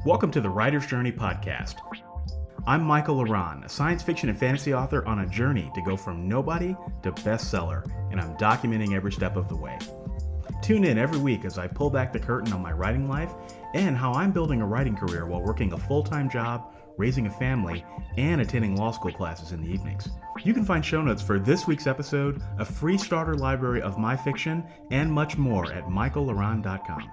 Welcome to the Writer's Journey podcast. I'm Michael Laran, a science fiction and fantasy author on a journey to go from nobody to bestseller, and I'm documenting every step of the way. Tune in every week as I pull back the curtain on my writing life and how I'm building a writing career while working a full-time job, raising a family, and attending law school classes in the evenings. You can find show notes for this week's episode, a free starter library of my fiction, and much more at michaellaran.com.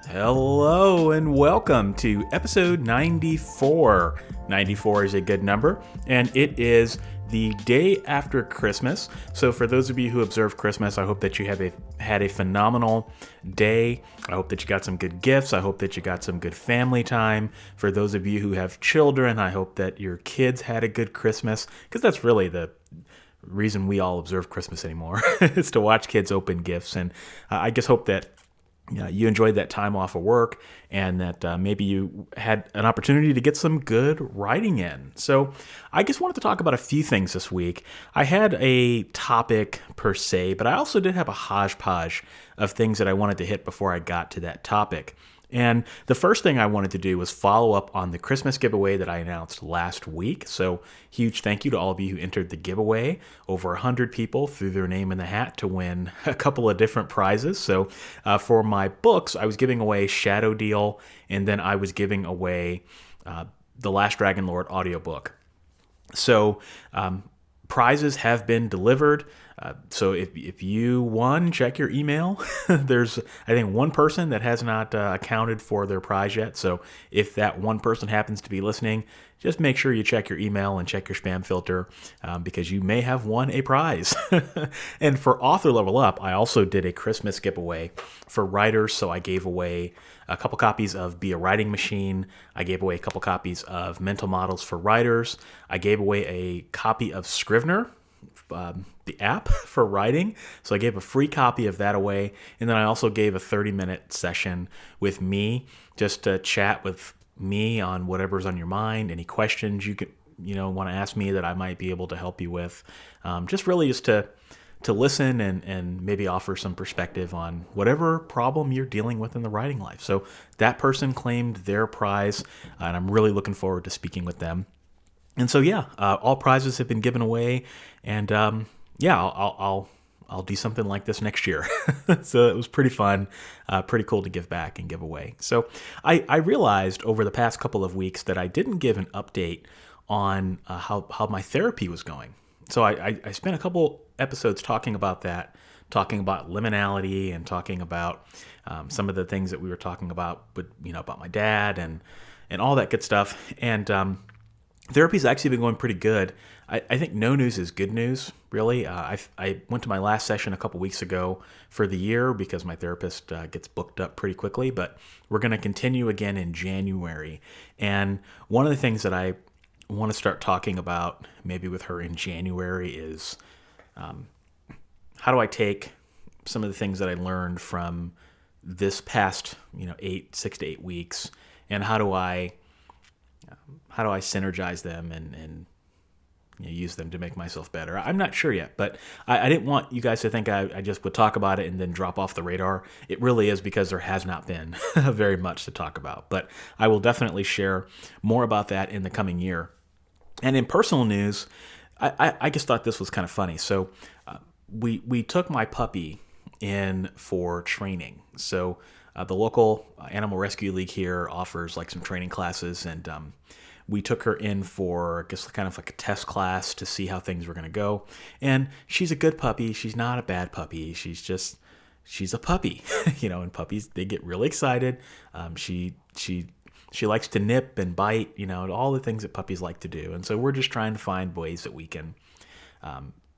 Hello and welcome to episode 94. 94 is a good number, and it is the day after Christmas. So for those of you who observe Christmas, I hope that you have had a phenomenal day. I hope that you got some good gifts. I hope that you got some good family time. For those of you who have children, I hope that your kids had a good Christmas, because that's really the reason we all observe Christmas anymore, is to watch kids open gifts. And I just hope that you enjoyed that time off of work, and that maybe you had an opportunity to get some good writing in. So I just wanted to talk about a few things this week. I had a topic per se, but I also did have a hodgepodge of things that I wanted to hit before I got to that topic. And the first thing I wanted to do was follow up on the Christmas giveaway that I announced last week. So huge thank you to all of you who entered the giveaway. Over 100 people threw their name in the hat to win a couple of different prizes. So for my books, I was giving away Shadow Deal, and then I was giving away the Last Dragon Lord audiobook. So prizes have been delivered. So if you won, check your email. There's, I think, one person that has not accounted for their prize yet. So if that one person happens to be listening, just make sure you check your email and check your spam filter, because you may have won a prize. And for Author Level Up, I also did a Christmas giveaway for writers. So I gave away a couple copies of Be a Writing Machine. I gave away a couple copies of Mental Models for Writers. I gave away a copy of Scrivener, the app for writing. So I gave a free copy of that away. And then I also gave a 30-minute session with me, just to chat with me on whatever's on your mind, any questions you could, want to ask me that I might be able to help you with. Just to listen and maybe offer some perspective on whatever problem you're dealing with in the writing life. So that person claimed their prize, and I'm really looking forward to speaking with them. And so, all prizes have been given away, and I'll do something like this next year. So it was pretty fun, pretty cool to give back and give away. So I realized over the past couple of weeks that I didn't give an update on how my therapy was going. So I spent a couple episodes talking about that, talking about liminality, and talking about some of the things that we were talking about, about my dad and all that good stuff. And therapy's actually been going pretty good. I think no news is good news, really. I went to my last session a couple weeks ago for the year because my therapist gets booked up pretty quickly, but we're going to continue again in January. And one of the things that I want to start talking about maybe with her in January is how do I take some of the things that I learned from this past 6 to 8 weeks, and how do I synergize them and use them to make myself better? I'm not sure yet, but I didn't want you guys to think I just would talk about it and then drop off the radar. It really is because there has not been very much to talk about, but I will definitely share more about that in the coming year. And in personal news, I just thought this was kind of funny. So we took my puppy in for training. So the local animal rescue league here offers like some training classes, and we took her in for, I guess, kind of like a test class to see how things were going to go. And she's a good puppy. She's not a bad puppy. She's a puppy, and puppies, they get really excited. She likes to nip and bite, all the things that puppies like to do. And so we're just trying to find ways that we can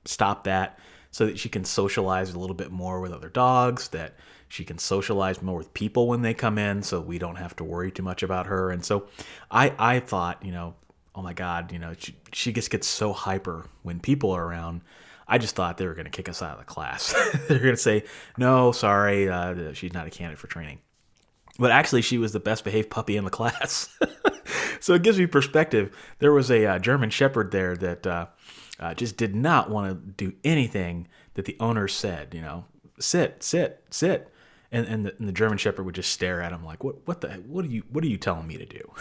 stop that so that she can socialize a little bit more with other dogs, that she can socialize more with people when they come in, so we don't have to worry too much about her. And so I thought, oh my God, she just gets so hyper when people are around. I just thought they were going to kick us out of the class. They're going to say, no, sorry, she's not a candidate for training. But actually, she was the best behaved puppy in the class. So it gives me perspective. There was a German Shepherd there that just did not want to do anything that the owner said, sit. and the German Shepherd would just stare at him like, what are you telling me to do?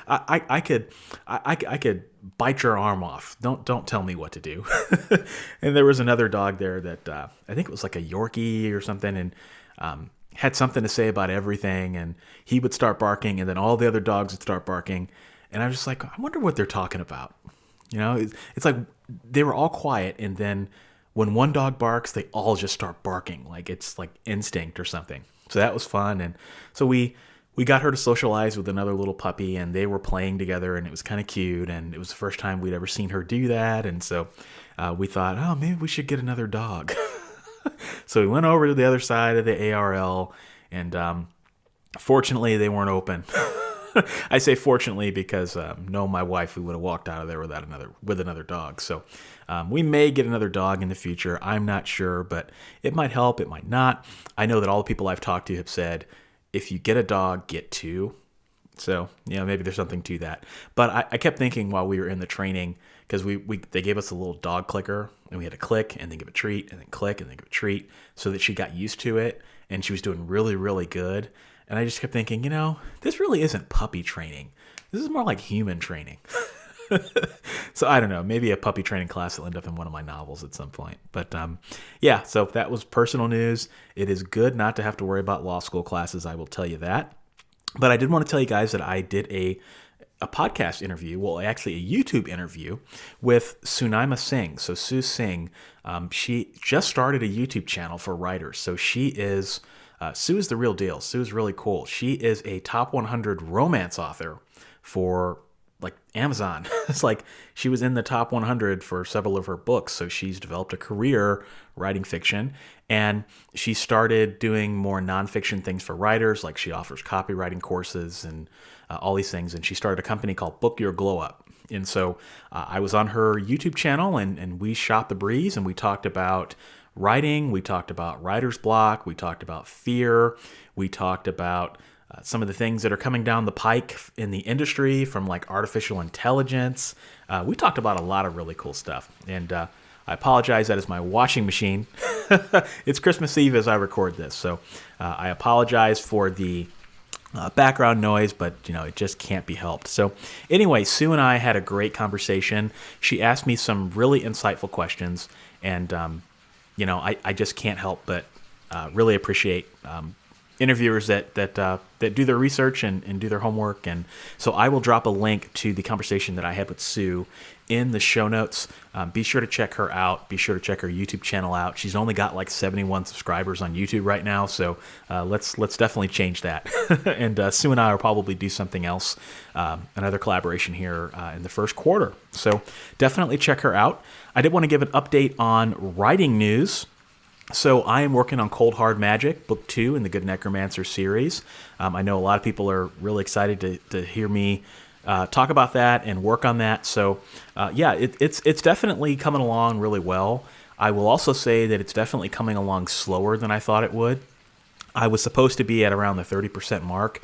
I could bite your arm off. Don't tell me what to do. And there was another dog there that I think it was like a Yorkie or something, and had something to say about everything. And he would start barking, and then all the other dogs would start barking. And I was just like, I wonder what they're talking about. It's like they were all quiet, and then when one dog barks, they all just start barking like it's like instinct or something. So that was fun. And so we got her to socialize with another little puppy, and they were playing together, and it was kind of cute. And it was the first time we'd ever seen her do that. And so we thought, oh, maybe we should get another dog. So we went over to the other side of the ARL, and fortunately they weren't open. I say fortunately because my wife, we would have walked out of there with another dog. So we may get another dog in the future. I'm not sure, but it might help. It might not. I know that all the people I've talked to have said, if you get a dog, get two. So maybe there's something to that. But I kept thinking while we were in the training, because they gave us a little dog clicker, and we had to click and then give a treat and then click and then give a treat, so that she got used to it, and she was doing really, really good. And I just kept thinking, this really isn't puppy training. This is more like human training. So I don't know, maybe a puppy training class will end up in one of my novels at some point. But so that was personal news. It is good not to have to worry about law school classes, I will tell you that. But I did want to tell you guys that I did a podcast interview, well, actually a YouTube interview with Sunaima Singh. So Sue Singh, she just started a YouTube channel for writers. So Sue is the real deal. Sue is really cool. She is a top 100 romance author for like Amazon. It's like she was in the top 100 for several of her books. So she's developed a career writing fiction, and she started doing more nonfiction things for writers. Like she offers copywriting courses and all these things. And she started a company called Book Your Glow Up. And so I was on her YouTube channel, and we shot the breeze, and we talked about writing. We talked about writer's block. We talked about fear. We talked about some of the things that are coming down the pike in the industry, from like artificial intelligence. We talked about a lot of really cool stuff. And I apologize, that is my washing machine. It's Christmas Eve as I record this. So I apologize for the background noise, but it just can't be helped. So anyway, Sue and I had a great conversation. She asked me some really insightful questions, and I just can't help but really appreciate interviewers that do their research and do their homework. And so I will drop a link to the conversation that I had with Sue in the show notes. Be sure to check her out. Be sure to check her YouTube channel out. She's only got like 71 subscribers on YouTube right now, so let's definitely change that. And Sue and I will probably do something else, another collaboration here in the first quarter. So definitely check her out. I did want to give an update on writing news. So I am working on Cold Hard Magic, Book 2 in the Good Necromancer series. I know a lot of people are really excited to hear me talk about that and work on that. So it's definitely coming along really well. I will also say that it's definitely coming along slower than I thought it would. I was supposed to be at around the 30% mark,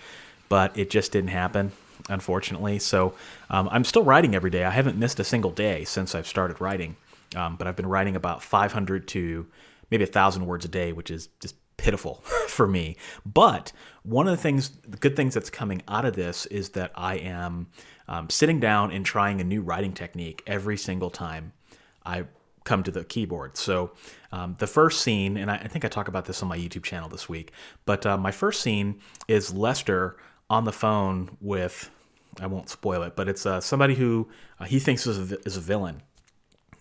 but it just didn't happen, unfortunately. So I'm still writing every day. I haven't missed a single day since I've started writing, but I've been writing about 500 to maybe 1,000 words a day, which is just pitiful for me. But one of the good things that's coming out of this is that I am sitting down and trying a new writing technique every single time I come to the keyboard. So the first scene, and I think I talk about this on my YouTube channel this week, but my first scene is Lester on the phone with, I won't spoil it, but it's somebody who he thinks is a villain.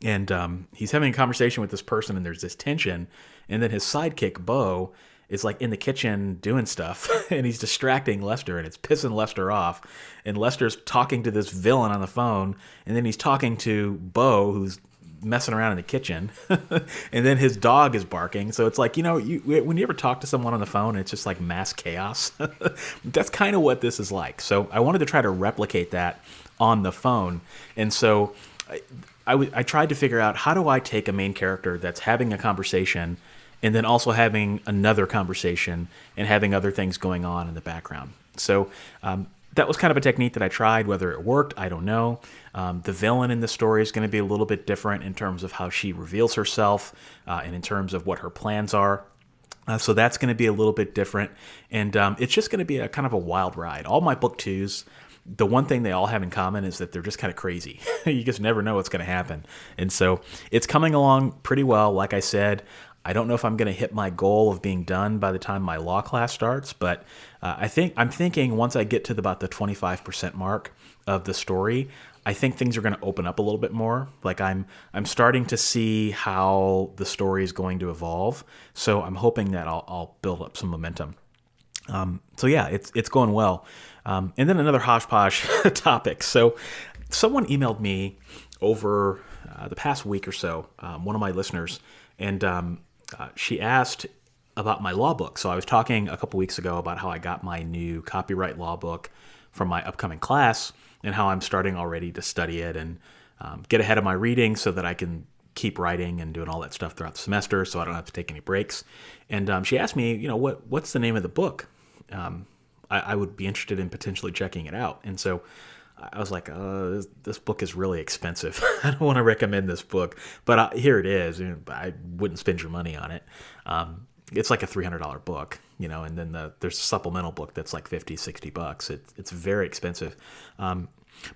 And he's having a conversation with this person, and there's this tension. And then his sidekick, Bo, is like in the kitchen doing stuff, and he's distracting Lester, and it's pissing Lester off. And Lester's talking to this villain on the phone, and then he's talking to Bo, who's messing around in the kitchen. And then his dog is barking. So it's like, when you ever talk to someone on the phone, it's just like mass chaos. That's kind of what this is like. So I wanted to try to replicate that on the phone. And so I tried to figure out, how do I take a main character that's having a conversation and then also having another conversation and having other things going on in the background. So that was kind of a technique that I tried. Whether it worked, I don't know. The villain in the story is going to be a little bit different in terms of how she reveals herself and in terms of what her plans are. So that's going to be a little bit different, and it's just going to be a kind of a wild ride. All my book twos, the one thing they all have in common is that they're just kind of crazy. You just never know what's going to happen, and so it's coming along pretty well. Like I said, I don't know if I'm going to hit my goal of being done by the time my law class starts, but I'm thinking once I get to about the 25% mark of the story, I think things are going to open up a little bit more. Like I'm starting to see how the story is going to evolve. So I'm hoping that I'll build up some momentum. So yeah, it's going well. And then another hodgepodge topic. So someone emailed me over the past week or so, one of my listeners, and she asked about my law book. So I was talking a couple weeks ago about how I got my new copyright law book from my upcoming class, and how I'm starting already to study it and get ahead of my reading so that I can keep writing and doing all that stuff throughout the semester so I don't have to take any breaks. And she asked me, what's the name of the book? I would be interested in potentially checking it out. And so I was like, this book is really expensive. I don't want to recommend this book, but here it is. I wouldn't spend your money on it. It's like a $300 book, and then there's a supplemental book that's like $50-$60. It's very expensive.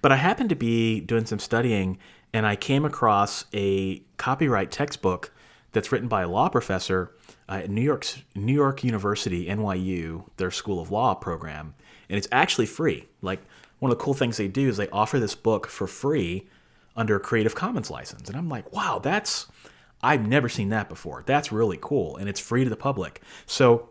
But I happened to be doing some studying, and I came across a copyright textbook that's written by a law professor at New York University, NYU, their School of Law program, and it's actually free. Like, one of the cool things they do is they offer this book for free under a Creative Commons license, and I'm like, wow, I've never seen that before. That's really cool, and it's free to the public. So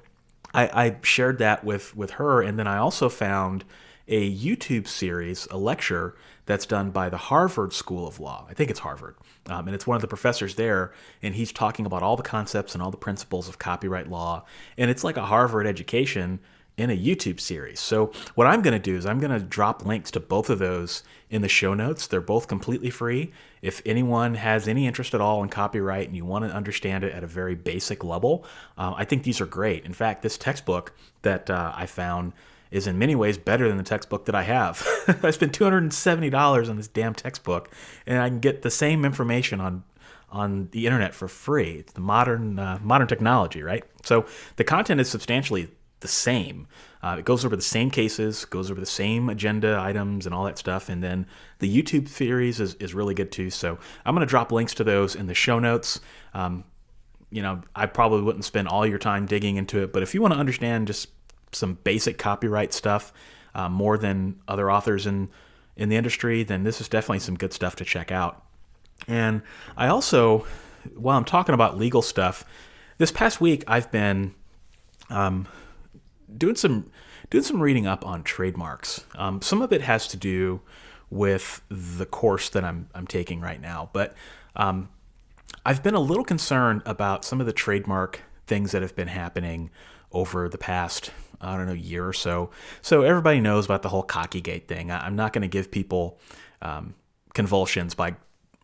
I shared that with her, and then I also found a YouTube series, a lecture that's done by the Harvard School of Law. I think it's Harvard. And it's one of the professors there, and he's talking about all the concepts and all the principles of copyright law. And it's like a Harvard education in a YouTube series. So what I'm going to do is I'm going to drop links to both of those in the show notes. They're both completely free. If anyone has any interest at all in copyright and you want to understand it at a very basic level, I think these are great. In fact, this textbook that I found is in many ways better than the textbook that I have. I spent $270 on this damn textbook, and I can get the same information on the internet for free. It's the modern technology, right? So the content is substantially the same. It goes over the same cases, goes over the same agenda items and all that stuff. And then the YouTube series is really good too. So I'm going to drop links to those in the show notes. I probably wouldn't spend all your time digging into it, but if you want to understand just some basic copyright stuff more than other authors in the industry, then this is definitely some good stuff to check out. And I also, while I'm talking about legal stuff, this past week I've been doing some reading up on trademarks. Some of it has to do with the course that I'm taking right now, but I've been a little concerned about some of the trademark things that have been happening over the past, year or so. So everybody knows about the whole Cockeygate thing. I'm not going to give people convulsions by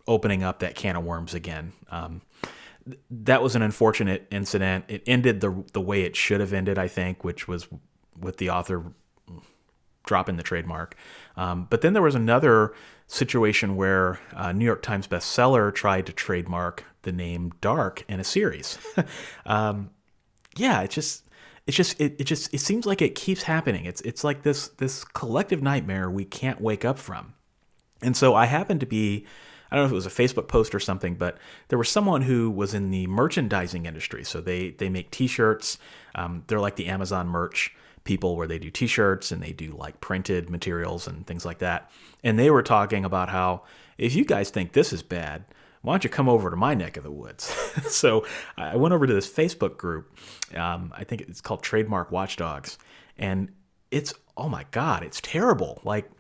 opening up that can of worms again. That was an unfortunate incident. It ended the way it should have ended, I think, which was with the author dropping the trademark. But then there was another situation where a New York Times bestseller tried to trademark the name Dark in a series. It seems like it keeps happening. It's like this collective nightmare we can't wake up from. And so I happened to be, I don't know if it was a Facebook post or something, but there was someone who was in the merchandising industry. So they make T-shirts. They're like the Amazon merch people where they do T-shirts and they do like printed materials and things like that. And they were talking about how if you guys think this is bad, why don't you come over to my neck of the woods? So I went over to this Facebook group. I think it's called Trademark Watchdogs. And it's, oh my God, it's terrible. Like,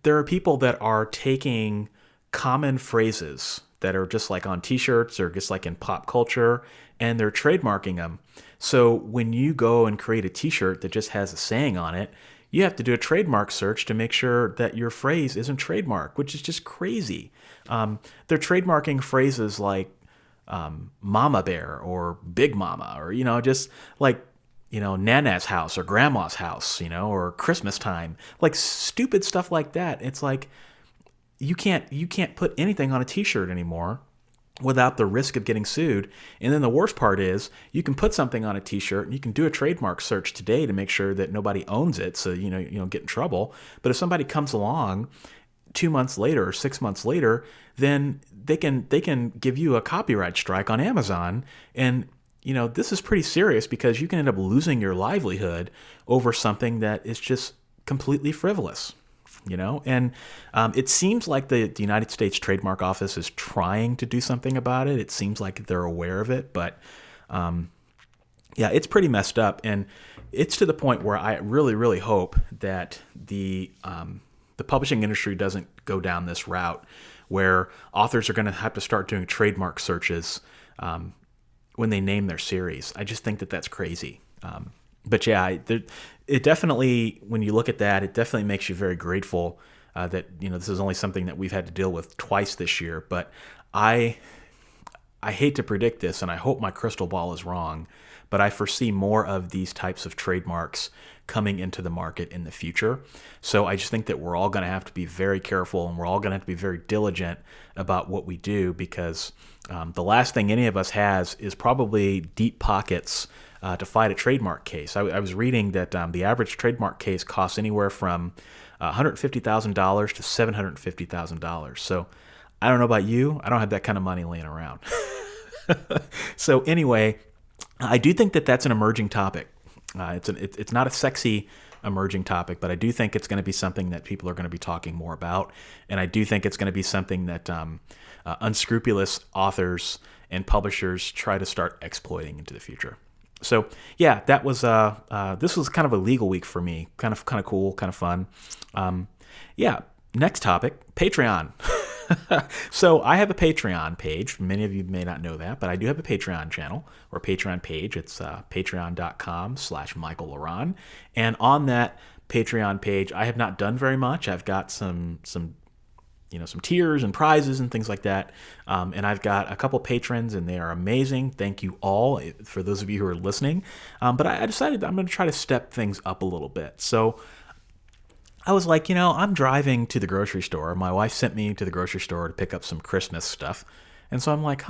there are people that are taking common phrases that are just like on T-shirts or just like in pop culture, and they're trademarking them. So when you go and create a T-shirt that just has a saying on it, you have to do a trademark search to make sure that your phrase isn't trademarked, which is just crazy. They're trademarking phrases like Mama Bear or Big Mama or, just like, Nana's house or Grandma's house, or Christmas time, like stupid stuff like that. It's like you can't put anything on a T-shirt anymore without the risk of getting sued. And then the worst part is you can put something on a t-shirt and you can do a trademark search today to make sure that nobody owns it, so you don't get in trouble. But if somebody comes along 2 months later or 6 months later, then they can give you a copyright strike on Amazon. And this is pretty serious because you can end up losing your livelihood over something that is just completely frivolous. And it seems like the United States Trademark Office is trying to do something about it. It seems like they're aware of it, but it's pretty messed up. And it's to the point where I really, really hope that the publishing industry doesn't go down this route where authors are going to have to start doing trademark searches when they name their series. I just think that that's crazy. But yeah, it definitely, when you look at that, it definitely makes you very grateful that this is only something that we've had to deal with twice this year. But I hate to predict this, and I hope my crystal ball is wrong, but I foresee more of these types of trademarks coming into the market in the future. So I just think that we're all going to have to be very careful, and we're all going to have to be very diligent about what we do, because the last thing any of us has is probably deep pockets to fight a trademark case. I was reading that the average trademark case costs anywhere from $150,000 to $750,000. So I don't know about you. I don't have that kind of money laying around. So anyway, I do think that that's an emerging topic. It's not a sexy emerging topic, but I do think it's going to be something that people are going to be talking more about. And I do think it's going to be something that unscrupulous authors and publishers try to start exploiting into the future. So yeah, that was this was kind of a legal week for me. Kind of cool, kind of fun. Next topic, Patreon. So I have a Patreon page. Many of you may not know that, but I do have a Patreon channel or Patreon page. It's patreon.com/Michael Laron. And on that Patreon page, I have not done very much. I've got some tiers and prizes and things like that. And I've got a couple patrons, and they are amazing. Thank you all for those of you who are listening. But I decided I'm going to try to step things up a little bit. So I was like, I'm driving to the grocery store. My wife sent me to the grocery store to pick up some Christmas stuff. And so I'm like,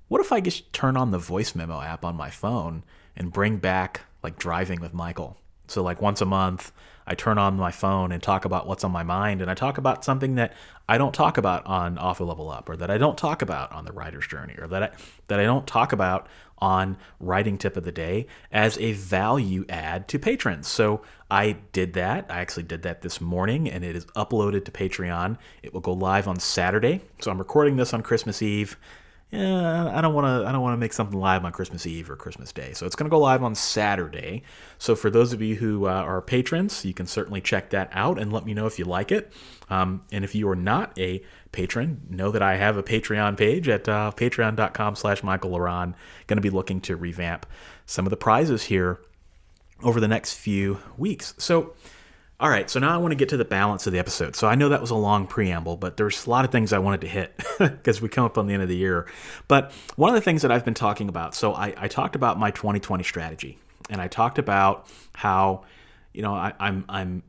what if I just turn on the voice memo app on my phone and bring back like Driving with Michael? So like once a month, I turn on my phone and talk about what's on my mind, and I talk about something that I don't talk about on Author Level Up, or that I don't talk about on The Writer's Journey, or that I don't talk about on Writing Tip of the Day as a value add to patrons. So I did that. I actually did that this morning, and it is uploaded to Patreon. It will go live on Saturday. So I'm recording this on Christmas Eve. I don't want to make something live on Christmas Eve or Christmas Day. So it's going to go live on Saturday. So for those of you who are patrons, you can certainly check that out and let me know if you like it. And if you are not a patron, know that I have a Patreon page at patreon.com/Michael Laron. Going to be looking to revamp some of the prizes here over the next few weeks. So all right, so now I want to get to the balance of the episode. So I know that was a long preamble, but there's a lot of things I wanted to hit because we come up on the end of the year. But one of the things that I've been talking about, so I talked about my 2020 strategy, and I talked about how, I'm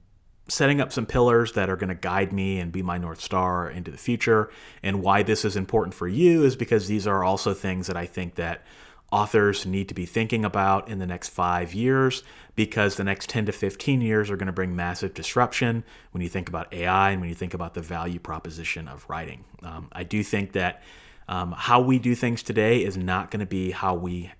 setting up some pillars that are going to guide me and be my North Star into the future. And why this is important for you is because these are also things that I think that authors need to be thinking about in the next 5 years, because the next 10 to 15 years are going to bring massive disruption when you think about AI and when you think about the value proposition of writing. I do think that how we do things today is not going to be how we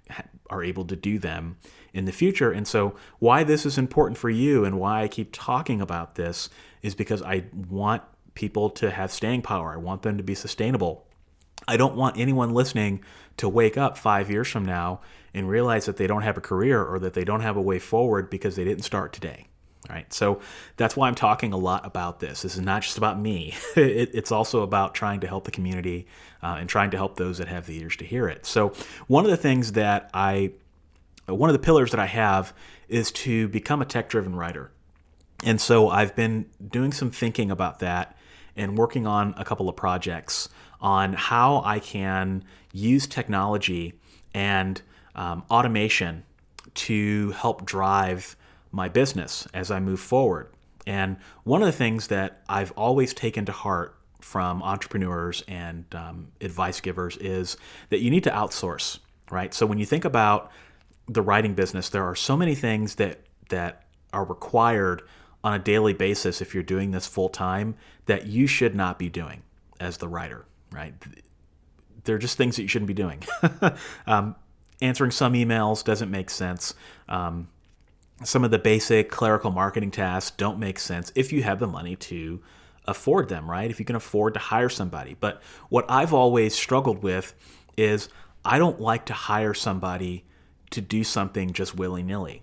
are able to do them in the future. And so why this is important for you and why I keep talking about this is because I want people to have staying power. I want them to be sustainable. I don't want anyone listening to wake up 5 years from now and realize that they don't have a career or that they don't have a way forward because they didn't start today. All right, so that's why I'm talking a lot about this. This is not just about me. It's also about trying to help the community and trying to help those that have the ears to hear it. So one of the pillars that I have is to become a tech-driven writer. And so I've been doing some thinking about that and working on a couple of projects on how I can use technology and automation to help drive my business as I move forward. And one of the things that I've always taken to heart from entrepreneurs and advice givers is that you need to outsource, right? So when you think about the writing business, there are so many things that are required on a daily basis if you're doing this full time that you should not be doing as the writer, right? They're just things that you shouldn't be doing. Answering some emails doesn't make sense. Some of the basic clerical marketing tasks don't make sense if you have the money to afford them, right? If you can afford to hire somebody. But what I've always struggled with is I don't like to hire somebody to do something just willy-nilly.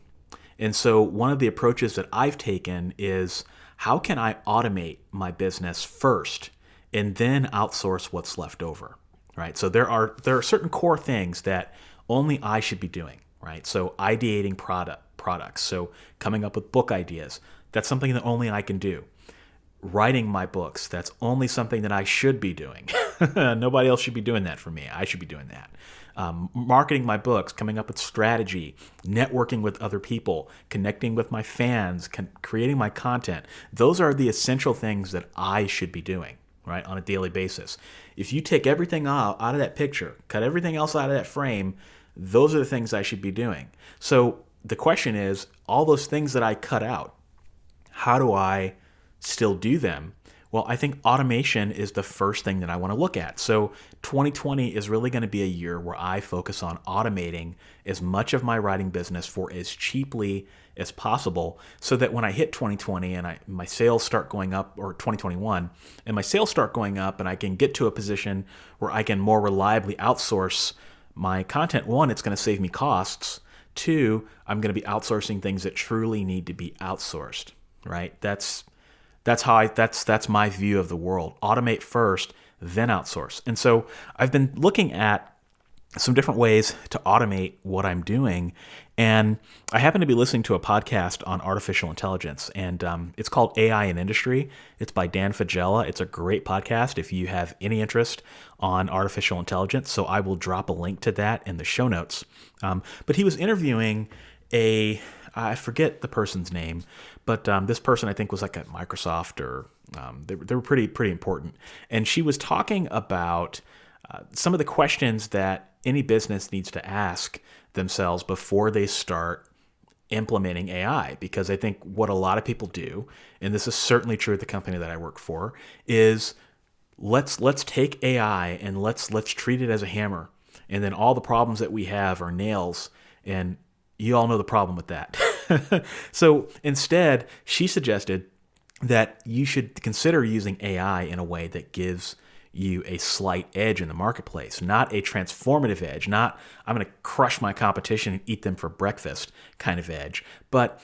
And so one of the approaches that I've taken is, how can I automate my business first and then outsource what's left over, right? So there are certain core things that only I should be doing, right? So ideating products, so coming up with book ideas, that's something that only I can do. Writing my books, that's only something that I should be doing. Nobody else should be doing that for me. I should be doing that. Marketing my books, coming up with strategy, networking with other people, connecting with my fans, creating my content. Those are the essential things that I should be doing, right, on a daily basis. If you take everything out of that picture, cut everything else out of that frame, those are the things I should be doing. So the question is, all those things that I cut out, how do I still do them? Well, I think automation is the first thing that I want to look at. So 2020 is really going to be a year where I focus on automating as much of my writing business for as cheaply as possible, so that when I hit 2020 and my sales start going up, or 2021, and my sales start going up and I can get to a position where I can more reliably outsource my content, one, it's going to save me costs. Two, I'm going to be outsourcing things that truly need to be outsourced, right? That's my view of the world. Automate first, then outsource. And so I've been looking at some different ways to automate what I'm doing. And I happen to be listening to a podcast on artificial intelligence, and it's called AI in Industry. It's by Dan Fagella. It's a great podcast if you have any interest on artificial intelligence. So I will drop a link to that in the show notes. But he was interviewing I forget the person's name, but this person I think was like at Microsoft, or they were pretty important. And she was talking about some of the questions that any business needs to ask themselves before they start implementing AI. Because I think what a lot of people do, and this is certainly true at the company that I work for, is let's take AI and let's treat it as a hammer, and then all the problems that we have are nails, and you all know the problem with that. So instead, she suggested that you should consider using AI in a way that gives you a slight edge in the marketplace, not a transformative edge, not I'm going to crush my competition and eat them for breakfast kind of edge, but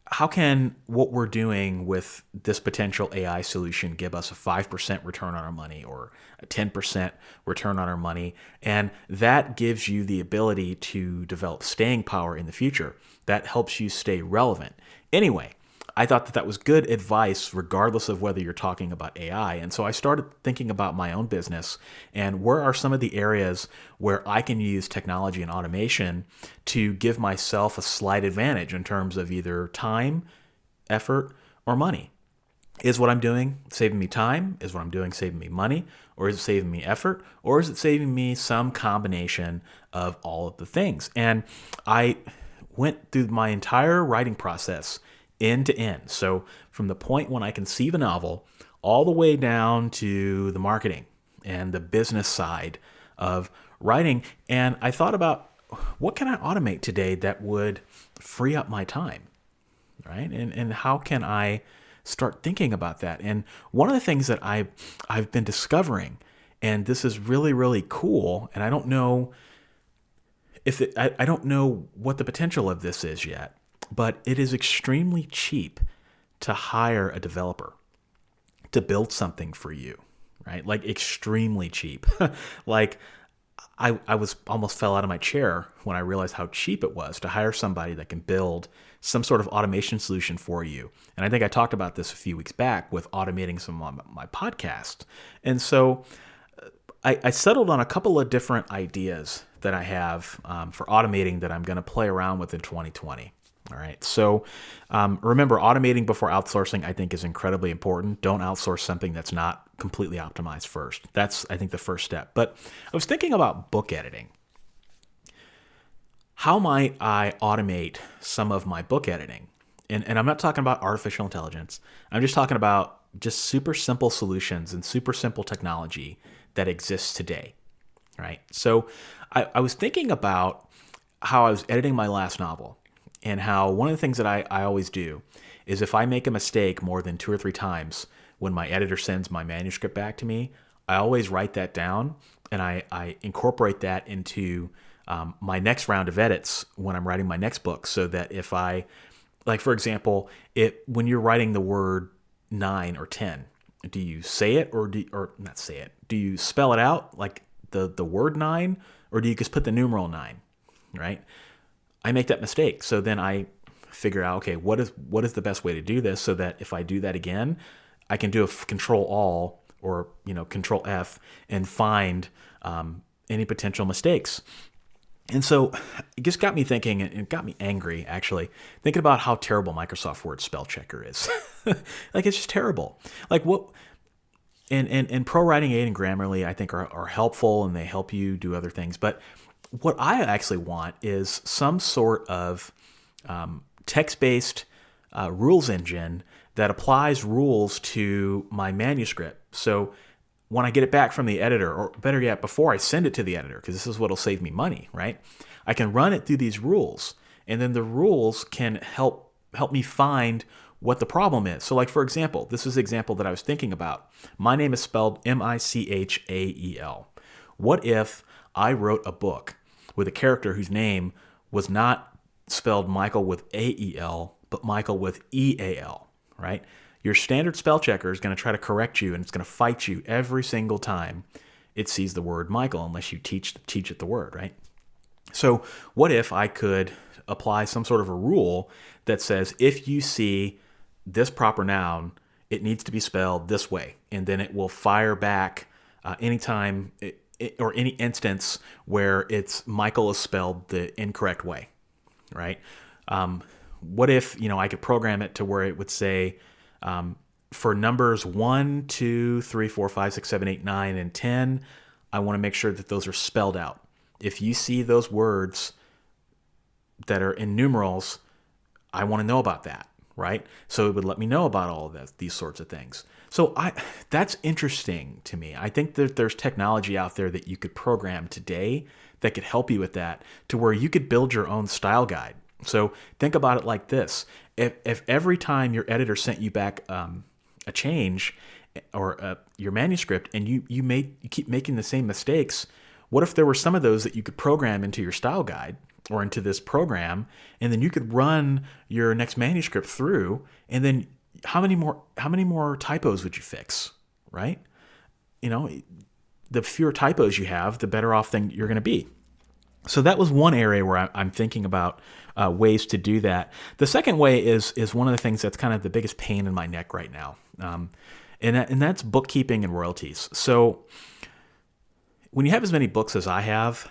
how can what we're doing with this potential AI solution give us a 5% return on our money, or a 10% return on our money? And that gives you the ability to develop staying power in the future. That helps you stay relevant. Anyway, I thought that was good advice regardless of whether you're talking about AI. And so I started thinking about my own business and where are some of the areas where I can use technology and automation to give myself a slight advantage in terms of either time, effort, or money. Is what I'm doing saving me time? Is what I'm doing saving me money? Or is it saving me effort? Or is it saving me some combination of all of the things? And I went through my entire writing process end to end. So from the point when I conceive a novel all the way down to the marketing and the business side of writing. And I thought about, what can I automate today that would free up my time, right? And how can I start thinking about that? And one of the things that I've been discovering, and this is really, really cool, and I don't know I don't know what the potential of this is yet, but it is extremely cheap to hire a developer to build something for you, right? Like extremely cheap. Like I was almost fell out of my chair when I realized how cheap it was to hire somebody that can build some sort of automation solution for you. And I think I talked about this a few weeks back with automating some of my podcasts. And so I settled on a couple of different ideas that I have for automating that I'm going to play around with in 2020. All right. So remember, automating before outsourcing, I think, is incredibly important. Don't outsource something that's not completely optimized first. That's, I think, the first step. But I was thinking about book editing. How might I automate some of my book editing? And I'm not talking about artificial intelligence. I'm just talking about just super simple solutions and super simple technology that exists today, right? So I was thinking about how I was editing my last novel, and how one of the things that I always do is if I make a mistake more than 2 or 3 times when my editor sends my manuscript back to me, I always write that down, and I incorporate that into my next round of edits when I'm writing my next book, so that if I, like for example, when you're writing the word 9 or 10, do you say it or not say it? Do you spell it out like the word 9, or do you just put the numeral 9, right? I make that mistake. So then I figure out, okay, what is the best way to do this, so that if I do that again, I can do a Control All or Control F and find any potential mistakes. And so it just got me thinking, and it got me angry, actually, thinking about how terrible Microsoft Word spell checker is. Like, it's just terrible. Like, what... And Pro Writing Aid and Grammarly, I think, are helpful, and they help you do other things. But what I actually want is some sort of text-based rules engine that applies rules to my manuscript. So when I get it back from the editor, or better yet, before I send it to the editor, because this is what will save me money, right? I can run it through these rules, and then the rules can help me find what the problem is. So like, for example, this is the example that I was thinking about. My name is spelled Michael. What if I wrote a book with a character whose name was not spelled Michael with A-E-L, but Michael with E-A-L, right? Your standard spell checker is going to try to correct you, and it's going to fight you every single time it sees the word Michael, unless you teach it the word, right? So what if I could apply some sort of a rule that says, if you see this proper noun, it needs to be spelled this way, and then it will fire back anytime or any instance where it's Michael is spelled the incorrect way, right? What if I could program it to where it would say, for numbers 1, 2, 3, 4, 5, 6, 7, 8, 9, and 10, I want to make sure that those are spelled out. If you see those words that are in numerals, I want to know about that, right? So it would let me know about all of these sorts of things. So that's interesting to me. I think that there's technology out there that you could program today that could help you with that, to where you could build your own style guide. So think about it like this. If every time your editor sent you back a change or your manuscript, and you keep making the same mistakes, what if there were some of those that you could program into your style guide or into this program, and then you could run your next manuscript through, and then how many more typos would you fix, right? The fewer typos you have, the better off thing you're going to be. So that was one area where I'm thinking about ways to do that. The second way is one of the things that's kind of the biggest pain in my neck right now, and that's bookkeeping and royalties. So when you have as many books as I have,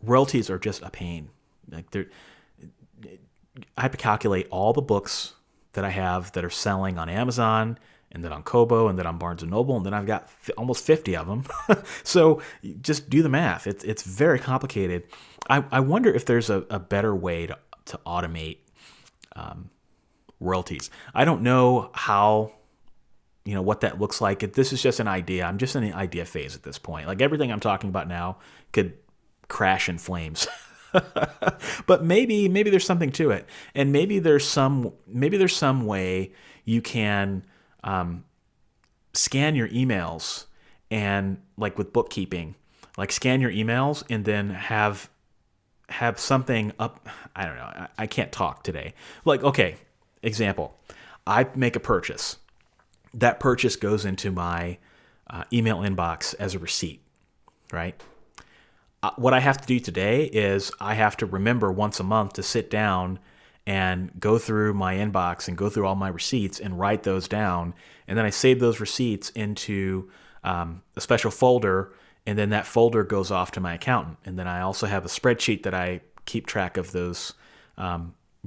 royalties are just a pain. Like, I have to calculate all the books that I have that are selling on Amazon, and then on Kobo, and then on Barnes & Noble, and then I've got almost 50 of them. So just do the math. It's very complicated. I wonder if there's a better way to automate royalties. I don't know how, what that looks like. This is just an idea. I'm just in the idea phase at this point. Like, everything I'm talking about now could crash in flames. But maybe there's something to it. And maybe there's some way you can scan your emails, and like with bookkeeping, like scan your emails and then have something up. I don't know. I can't talk today. Like, okay, example, I make a purchase. That purchase goes into my email inbox as a receipt, right? What I have to do today is I have to remember once a month to sit down and go through my inbox and go through all my receipts and write those down. And then I save those receipts into a special folder, and then that folder goes off to my accountant. And then I also have a spreadsheet that I keep track of those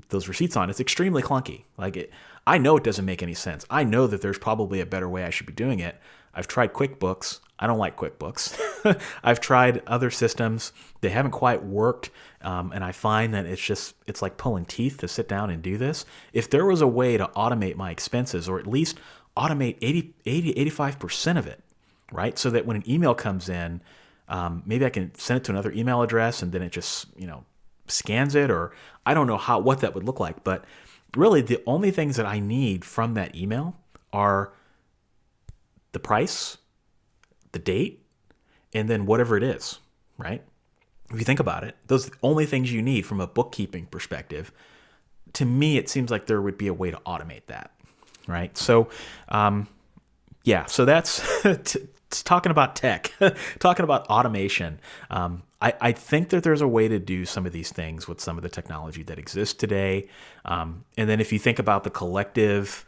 those receipts on, it's extremely clunky. I know it doesn't make any sense. I know that there's probably a better way I should be doing it. I've tried QuickBooks. I don't like QuickBooks. I've tried other systems. They haven't quite worked. And I find that it's like pulling teeth to sit down and do this. If there was a way to automate my expenses, or at least automate 85% of it, right? So that when an email comes in, maybe I can send it to another email address and then it just, scans it, or I don't know what that would look like. But really the only things that I need from that email are the price, the date, and then whatever it is, right? If you think about it, those are the only things you need from a bookkeeping perspective. To me, it seems like there would be a way to automate that, right? So, so that's talking about tech, talking about automation. I think that there's a way to do some of these things with some of the technology that exists today. And then if you think about the collective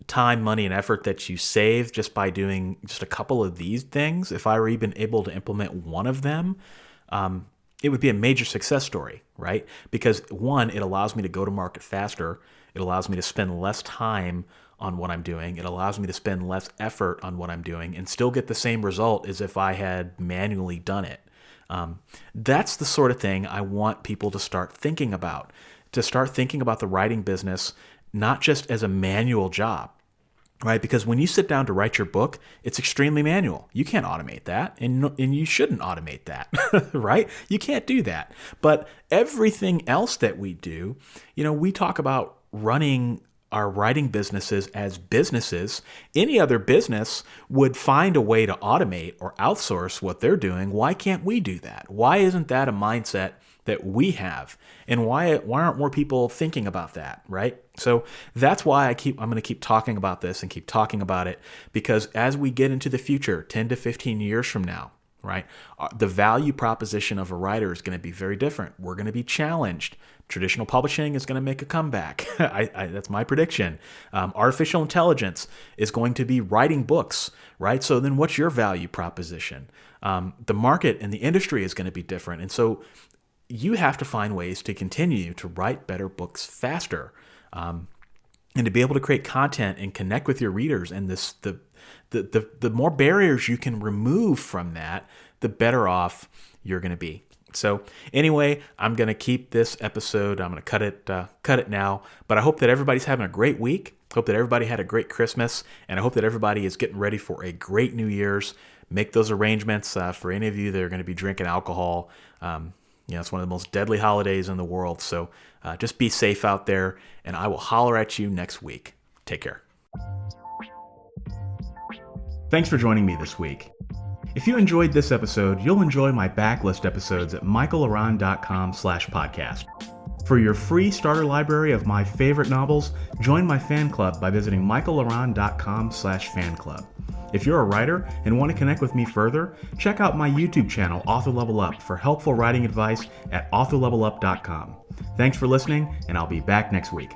time, money, and effort that you save just by doing just a couple of these things, if I were even able to implement one of them, it would be a major success story, right? Because one, it allows me to go to market faster. It allows me to spend less time on what I'm doing. It allows me to spend less effort on what I'm doing and still get the same result as if I had manually done it. That's the sort of thing I want people to start thinking about, the writing business, not just as a manual job, right? Because when you sit down to write your book, it's extremely manual. You can't automate that, and you shouldn't automate that, right? You can't do that. But everything else that we do, we talk about running our writing businesses as businesses. Any other business would find a way to automate or outsource what they're doing. Why can't we do that? Why isn't that a mindset that we have? And why aren't more people thinking about that, right? So that's why I'm going to keep talking about this and keep talking about it, because as we get into the future, 10 to 15 years from now, right, the value proposition of a writer is going to be very different. We're going to be challenged. Traditional publishing is going to make a comeback. That's my prediction. Artificial intelligence is going to be writing books, right? So then what's your value proposition? The market and the industry is going to be different. And so you have to find ways to continue to write better books faster, and to be able to create content and connect with your readers. And the more barriers you can remove from that, the better off you're going to be. So anyway, I'm going to keep this episode. I'm going to cut it now. But I hope that everybody's having a great week. Hope that everybody had a great Christmas, and I hope that everybody is getting ready for a great New Year's. Make those arrangements for any of you that are going to be drinking alcohol. It's one of the most deadly holidays in the world. So just be safe out there, and I will holler at you next week. Take care. Thanks for joining me this week. If you enjoyed this episode, you'll enjoy my backlist episodes at michaelaran.com/podcast. For your free starter library of my favorite novels, join my fan club by visiting michaelaran.com/fanclub. If you're a writer and want to connect with me further, check out my YouTube channel, Author Level Up, for helpful writing advice at authorlevelup.com. Thanks for listening, and I'll be back next week.